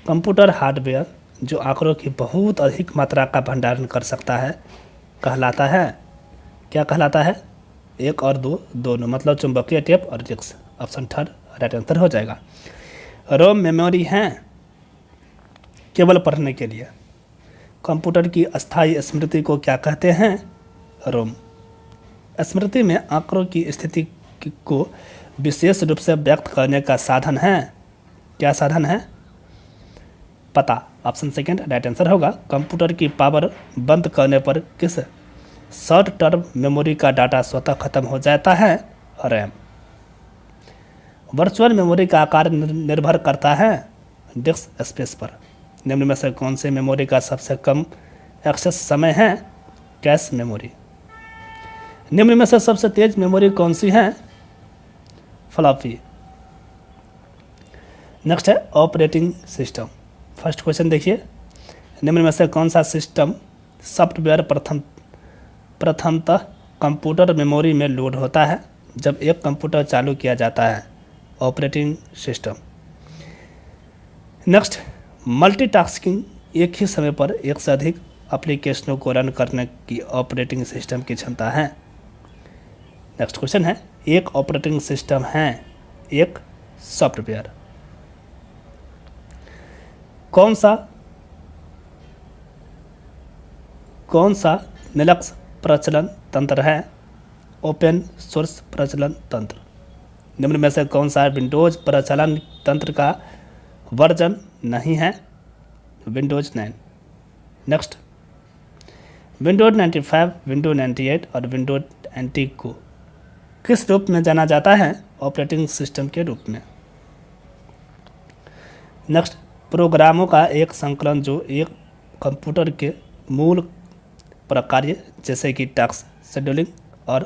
कंप्यूटर हार्डवेयर जो आंकड़ों की बहुत अधिक मात्रा का भंडारण कर सकता है कहलाता है, क्या कहलाता है? 1 और 2 दोनों, मतलब चुंबकीय टेप और disk. Option third right answer हो जाएगा। रोम मेमोरी है केवल पढ़ने के लिए। कंप्यूटर की अस्थायी स्मृति को क्या कहते हैं? रोम। स्मृति में आंकड़ों की स्थिति को विशेष रूप से व्यक्त करने का साधन है। क्या साधन है? पता। ऑप्शन सेकंड राइट आंसर होगा। कंप्यूटर की पावर बंद करने पर किस शॉर्ट टर्म मेमोरी का डाटा स्वतः खत्म हो जाता है? रैम। वर्चुअल मेमोरी का आकार निर्भर करता है डिस्क स्पेस पर। निम्न में से कौन से मेमोरी का सबसे कम एक्सेस समय है? Cache memory. निम्न में से सबसे तेज मेमोरी कौन सी है? फ्लॉपी। नेक्स्ट है ऑपरेटिंग सिस्टम। फर्स्ट क्वेश्चन देखिए, निम्न में से कौन सा सिस्टम सॉफ्टवेयर प्रथमतः कंप्यूटर मेमोरी में लोड होता है जब एक कंप्यूटर चालू किया जाता है? Operating system. नेक्स्ट, मल्टीटास्किंग, एक ही समय पर एक से अधिक एप्लीकेशनों को रन करने की ऑपरेटिंग सिस्टम की क्षमता है। नेक्स्ट क्वेश्चन है, एक ऑपरेटिंग सिस्टम है एक सॉफ्टवेयर। कौन सा लिनक्स प्रचलन तंत्र है? ओपन सोर्स प्रचलन तंत्र। निम्न में से कौन सा विंडोज प्रचलन तंत्र का वर्जन नहीं है? विंडोज 9। नेक्स्ट, विंडोज 95, विंडोज 98 और विंडोज NT को किस रूप में जाना जाता है? ऑपरेटिंग सिस्टम के रूप में। नेक्स्ट, प्रोग्रामों का एक संकलन जो एक कंप्यूटर के मूल प्रकार्य जैसे कि टास्क शेड्यूलिंग और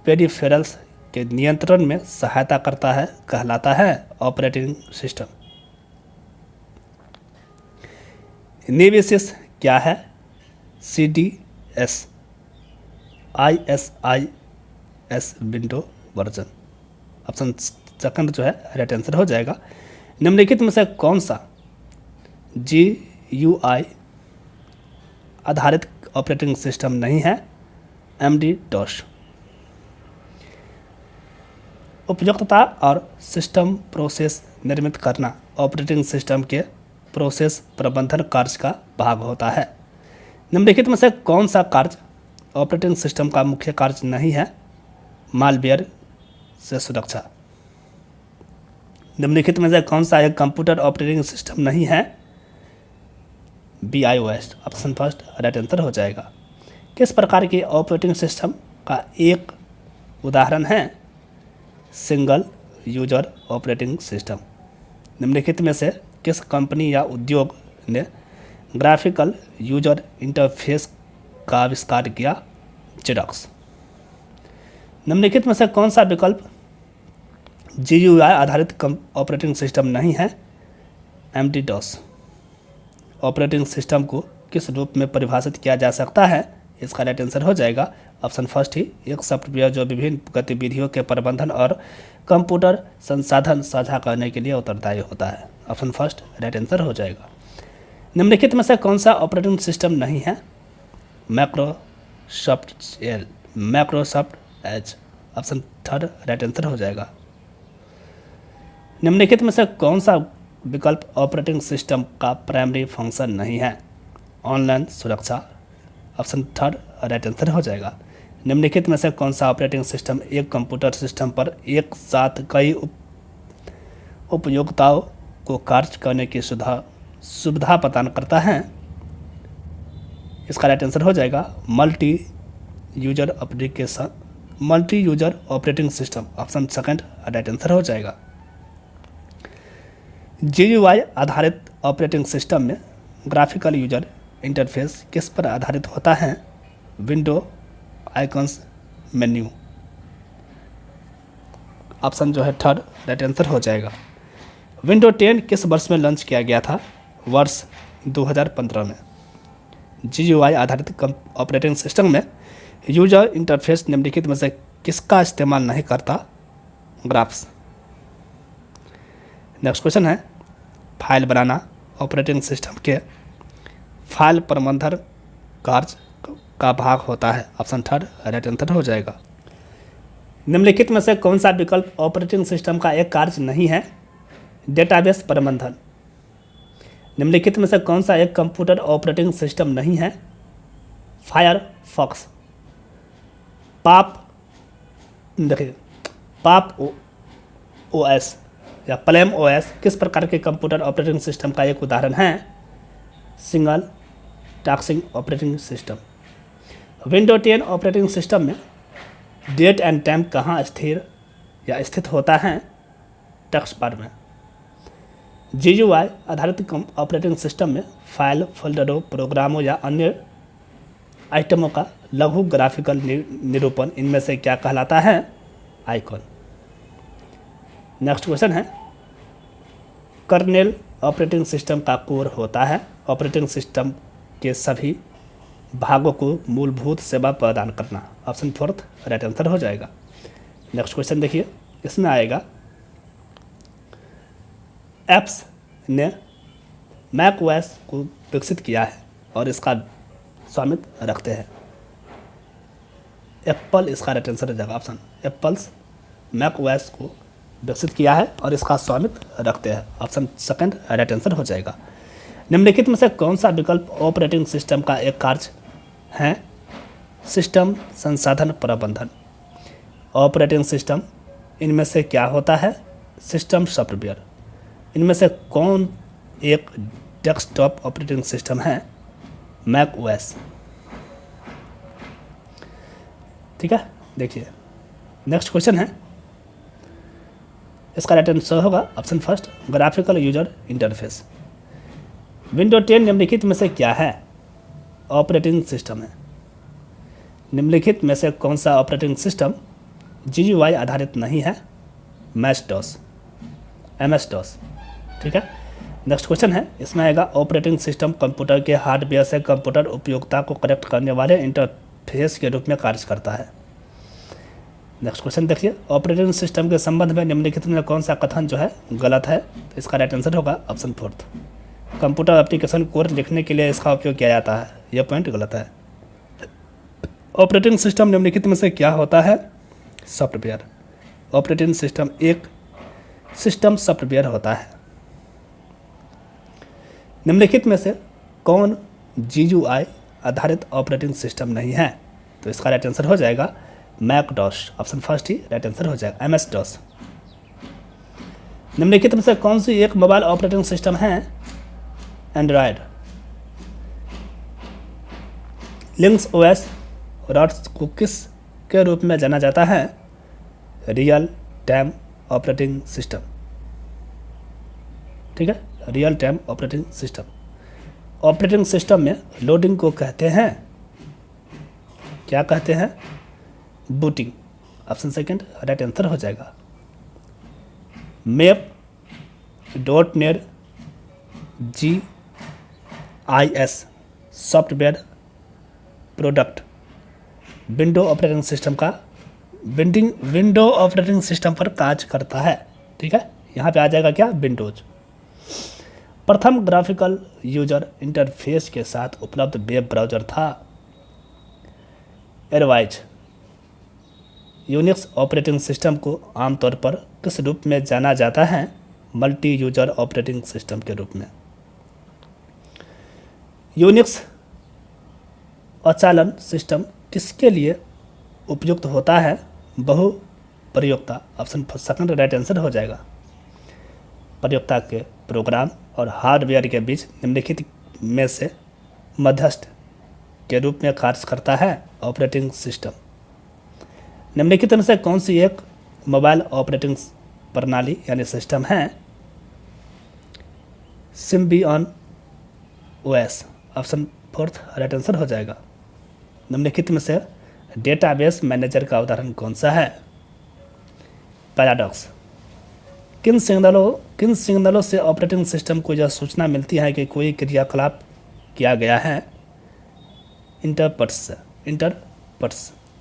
पेरिफेरल्स के नियंत्रण में सहायता करता है कहलाता है ऑपरेटिंग सिस्टम। नेमेसिस क्या है? CDS ISIS window version. Option second जो है राइट आंसर हो जाएगा। निम्नलिखित में से कौन सा GUI आधारित ऑपरेटिंग सिस्टम नहीं है? MD-DOS। उपयुक्तता और सिस्टम प्रोसेस निर्मित करना ऑपरेटिंग सिस्टम के प्रोसेस प्रबंधन कार्य का भाग होता है। निम्नलिखित में से कौन सा कार्य ऑपरेटिंग सिस्टम का मुख्य कार्य नहीं है? मालवेयर से सुरक्षा। निम्नलिखित में से कौन सा एक कंप्यूटर ऑपरेटिंग सिस्टम नहीं है? BIOS। Option first right answer हो जाएगा। किस प्रकार के ऑपरेटिंग सिस्टम का एक उदाहरण है? Single user operating system. निम्नलिखित में से किस कंपनी या उद्योग ने ग्राफिकल यूजर इंटरफेस का आविष्कार किया? जेरॉक्स। निम्नलिखित में से कौन सा विकल्प GUI आधारित ऑपरेटिंग सिस्टम नहीं है? MD-DOS। ऑपरेटिंग सिस्टम को किस रूप में परिभाषित किया जा सकता है? इसका राइट आंसर हो जाएगा ऑप्शन फर्स्ट ही, एक सॉफ्टवेयर जो विभिन्न गतिविधियों के प्रबंधन और कंप्यूटर संसाधन साझा करने के लिए उत्तरदायी होता है। ऑप्शन फर्स्ट राइट आंसर हो जाएगा। निम्नलिखित में से कौन सा ऑपरेटिंग सिस्टम नहीं है? Microsoft Edge. Option third right answer हो जाएगा। निम्नलिखित में से कौन सा विकल्प ऑपरेटिंग सिस्टम का प्राइमरी फंक्शन नहीं है? ऑनलाइन सुरक्षा। ऑप्शन थर्ड राइट आंसर हो जाएगा। निम्नलिखित में से कौन सा ऑपरेटिंग सिस्टम एक कंप्यूटर सिस्टम पर एक साथ कई उपयोगिताओं को कार्य करने की सुविधा प्रदान करता है? इसका राइट आंसर हो जाएगा multi user operating system. Option second right answer हो जाएगा। GUI आधारित ऑपरेटिंग सिस्टम में ग्राफिकल यूजर इंटरफेस किस पर आधारित होता है? Window icons menu. ऑप्शन जो है थर्ड राइट आंसर हो जाएगा। विंडो 10 किस वर्ष में लॉन्च किया गया था? वर्ष 2015 में। GUI आधारित ऑपरेटिंग सिस्टम में यूजर इंटरफेस निम्नलिखित में से किसका इस्तेमाल नहीं करता? ग्राफ्स। नेक्स्ट क्वेश्चन है, फाइल बनाना ऑपरेटिंग सिस्टम के फाइल प्रबंधन कार्य का भाग होता है। ऑप्शन थर्ड राइट आंसर हो जाएगा। निम्नलिखित में से कौन सा विकल्प ऑपरेटिंग सिस्टम का एक कार्य नहीं है? डेटाबेस प्रबंधन। निम्नलिखित में से कौन सा एक कंप्यूटर ऑपरेटिंग सिस्टम नहीं है? फायरफॉक्स। पाप OS या प्लेम OS किस प्रकार के कंप्यूटर ऑपरेटिंग सिस्टम का एक उदाहरण है? Single tasking operating system. Window 10 operating system में डेट एंड टाइम कहाँ स्थित होता है? टेक्स्ट बार में। GUI आधारित ऑपरेटिंग सिस्टम में फाइल, फोल्डरों, प्रोग्रामों या अन्य आइटमों का लघु ग्राफिकल निरूपण इनमें से क्या कहलाता है? आइकॉन। नेक्स्ट क्वेश्चन है, कर्नेल ऑपरेटिंग सिस्टम का कोर होता है। ऑपरेटिंग सिस्टम के सभी भागों को मूलभूत सेवा प्रदान करना। ऑप्शन 4 राइट आंसर हो जाएगा। नेक्स्ट क्वेश्चन देखिए, इसमें आएगा एप्स ने मैक ओएस को विकसित किया है और इसका स्वामित्व रखते हैं। एप्पल इसका राइट आंसर हो जाएगा। ऑप्शन एप्पल्स मैक ओएस को विकसित किया है और इसका स्वामित्व रखते हैं। ऑप्शन 2 राइट आंसर हो जाएगा। निम्नलिखित में से कौन सा विकल्प ऑपरेटिंग सिस्टम का एक कार्य है? सिस्टम संसाधन प्रबंधन। ऑपरेटिंग सिस्टम इनमें से क्या होता है? System software. इनमें से कौन एक डेस्कटॉप ऑपरेटिंग सिस्टम है? Mac OS. ठीक है, देखिए नेक्स्ट क्वेश्चन है, इसका राइट आंसर होगा option 1 graphical user interface. Window 10 निम्नलिखित में से क्या है? ऑपरेटिंग सिस्टम है। निम्नलिखित में से कौन सा ऑपरेटिंग सिस्टम GUI आधारित नहीं है? MS DOS। ठीक है, नेक्स्ट क्वेश्चन है, इसमें आएगा ऑपरेटिंग सिस्टम कंप्यूटर के हार्डवेयर से कंप्यूटर उपयोगिता को कनेक्ट करने वाले इंटरफेस के रूप में कार्य करता है। नेक्स्ट क्वेश्चन देखिए, ऑपरेटिंग सिस्टम के संबंध में निम्नलिखित में कौन सा कथन जो है गलत है? तो इसका राइट आंसर होगा ऑप्शन 4 कंप्यूटर एप्लीकेशन कोड लिखने के लिए इसका उपयोग किया जाता है। यह पॉइंट गलत है। ऑपरेटिंग सिस्टम निम्नलिखित में से क्या होता है? सॉफ्टवेयर। ऑपरेटिंग सिस्टम एक सिस्टम सॉफ्टवेयर होता है। निम्नलिखित में से कौन GUI आधारित ऑपरेटिंग सिस्टम नहीं है? तो इसका राइट आंसर हो जाएगा मैक डॉस। ऑप्शन 1 ही राइट आंसर हो जाएगा, MS DOS। निम्नलिखित में से कौन सी एक मोबाइल ऑपरेटिंग सिस्टम है? एंड्रॉयड। लिनक्स OS रॉट्स को किस के रूप में जाना जाता है? Real time operating system. ठीक है, real time operating system. Operating system में लोडिंग को कहते हैं, क्या कहते हैं? बूटिंग। ऑप्शन 2 राइट आंसर हो जाएगा। Map .NET GIS software product window operating system पर कार्य करता है। ठीक है, यहाँ पे आ जाएगा क्या? विंडोज। प्रथम ग्राफिकल यूजर इंटरफेस के साथ उपलब्ध वेब ब्राउज़र था एयरवाइज। यूनिक्स ऑपरेटिंग सिस्टम को आमतौर पर किस रूप में जाना जाता है? मल्टी यूजर ऑपरेटिंग सिस्टम के रूप में। यूनिक्स अचालन सिस्टम किसके लिए उपयुक्त होता है? बहु प्रयोक्ता। ऑप्शन 2 राइट आंसर हो जाएगा। प्रयोक्ता के प्रोग्राम और हार्डवेयर के बीच निम्नलिखित में से मध्यस्थ के रूप में कार्य करता है ऑपरेटिंग सिस्टम। निम्नलिखित में से कौन सी एक मोबाइल ऑपरेटिंग प्रणाली यानी सिस्टम है? Symbian OS। Option 4 right answer हो जाएगा। निम्नलिखित में से डेटाबेस मैनेजर का उदाहरण कौन सा है? पैराडॉक्स। किन सिग्नलों से ऑपरेटिंग सिस्टम को यह सूचना मिलती है कि कोई क्रियाकलाप किया गया है? इंटरप्ट्स।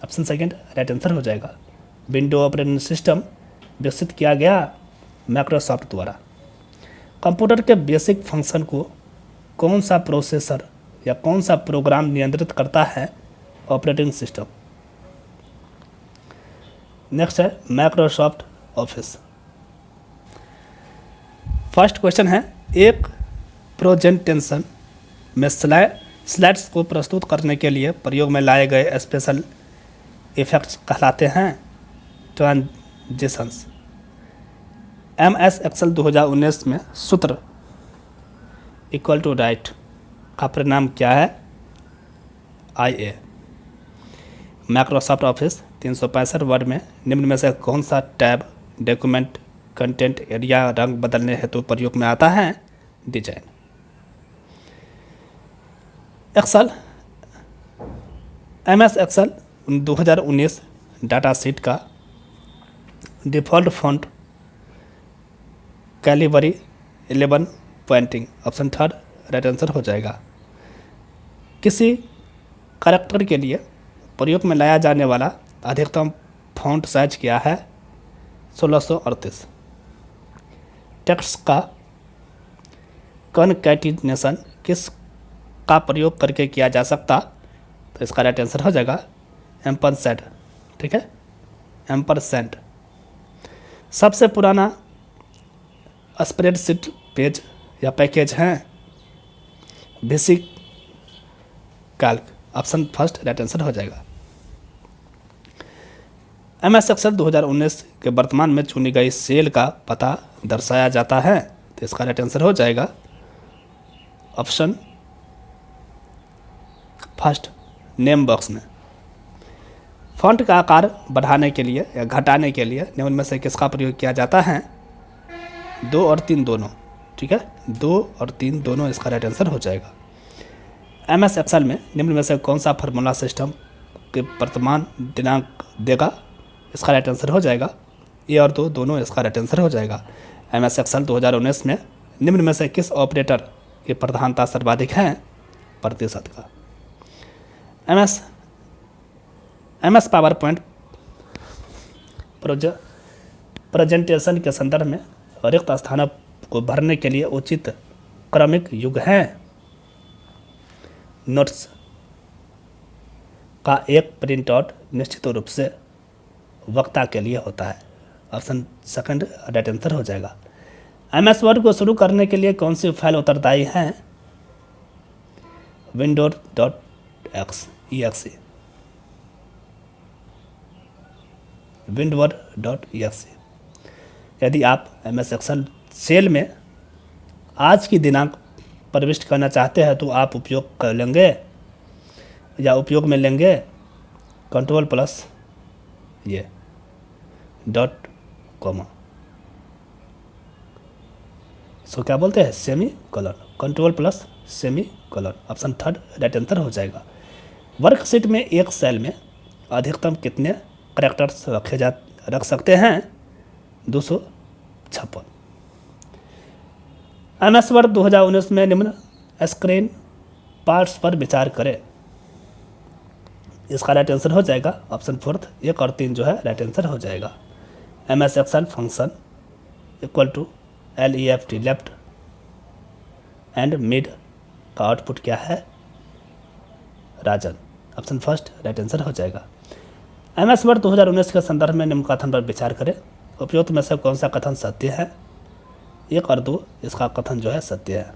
ऑप्शन 2 राइट आंसर हो जाएगा। विंडो ऑपरेटिंग सिस्टम विकसित किया गया माइक्रोसॉफ्ट द्वारा। कंप्यूटर के बेसिक फंक्शन को कौन सा प्रोसेसर या कौन सा प्रोग्राम नियंत्रित करता है? Operating system. नेक्स्ट है माइक्रोसॉफ्ट ऑफिस। फर्स्ट क्वेश्चन है, एक प्रेजेंटेशन में स्लाइड्स को प्रस्तुत करने के लिए प्रयोग में लाए गए स्पेशल इफेक्ट्स कहलाते हैं ट्रांजिशंस। MS Excel 2019 में सूत्र इक्वल टू राइट का परिणाम क्या है? IA। माइक्रोसॉफ्ट ऑफिस 365 वर्ड में निम्न में से कौन सा टैब डॉक्यूमेंट कंटेंट एरिया रंग बदलने हेतु प्रयोग में आता है design. Excel, MS excel 2019 data sheet का default font Calibri 11 pointing, option third right answer हो जाएगा। किसी कैरेक्टर के लिए प्रयोग में लाया जाने वाला अधिकतम फॉन्ट साइज क्या है? 1638। टेक्स्ट का कॉन्कैटिनेशन किस का प्रयोग करके किया जा सकता? तो इसका राइट आंसर हो जाएगा एम्परसेंड। ठीक है, एम्परसेंड। सबसे पुराना स्प्रेडशीट पेज या पैकेज हैं VC Calc, option first right answer हो जाएगा। MS एक्सेल 2019 के वर्तमान में चुनी गई सेल का पता दर्शाया जाता है, तो इसका राइट आंसर हो जाएगा ऑप्शन फर्स्ट नेम बॉक्स में। फॉन्ट का आकार बढ़ाने के लिए या घटाने के लिए निम्न में से किसका प्रयोग किया जाता है? 2 और 3 दोनों। ठीक है, 2 और 3 दोनों इसका राइट आंसर हो जाएगा। MS एक्सेल में निम्न में से कौन सा फार्मूला सिस्टम के वर्तमान दिनांक देगा? इसका राइट आंसर हो जाएगा A और 2 दोनों इसका राइट आंसर हो जाएगा। MS एक्सेल 2019 में निम्न में से किस ऑपरेटर की प्रधानता सर्वाधिक है? प्रतिशत का। MS पावर पॉइंट प्रेजेंटेशन के संदर्भ में रिक्त स्थानों को भरने के लिए उचित क्रमिक युग है? नोट्स का एक प्रिंट आउट निश्चित रूप से वक्ता के लिए होता है, ऑप्शन सेकंड राइट आंसर हो जाएगा। MS वर्ड को शुरू करने के लिए कौन सी फाइल उत्तरदायी है? windows.exe, windward.exe। यदि आप MS एक्सेल सेल में आज की दिनांक प्रविष्ट करना चाहते हैं तो आप उपयोग कर लेंगे या उपयोग में लेंगे कंट्रोल प्लस ये डॉट कॉमा, इसको क्या बोलते हैं? Semi colon. Control plus semi colon, option third right answer हो जाएगा। वर्कशीट में एक सेल में अधिकतम कितने कैरेक्टर्स रख सकते हैं? 256। MS वर्ड 2019 में निम्न स्क्रीन पार्ट्स पर विचार करें, इसका राइट आंसर हो जाएगा ऑप्शन फोर्थ 1 और 3 जो है राइट आंसर हो जाएगा। MS Excel function equal to LEFT left and mid का आउटपुट क्या है? Rajan, option first right answer हो जाएगा। MS वर्ड 2019 के संदर्भ में निम्न कथन पर विचार करें, उपयुक्त में से कौन सा कथन सत्य है? 1 और 2 इसका कथन जो है सत्य है।